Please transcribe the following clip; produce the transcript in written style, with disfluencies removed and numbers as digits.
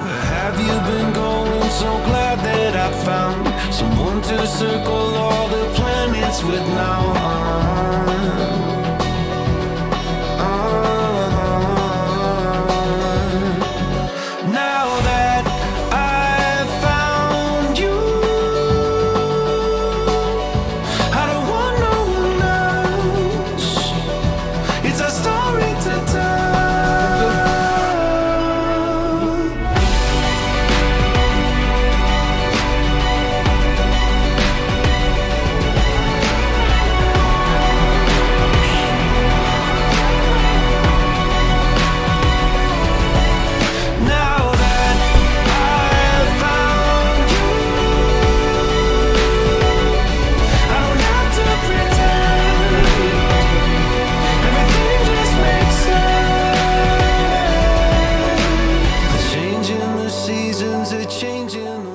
Where have you been going? So glad that I found someone to circle all the planets with now. Now that I've found you, I don't want no one else. It's a story to tell. Changing the seasons are changing.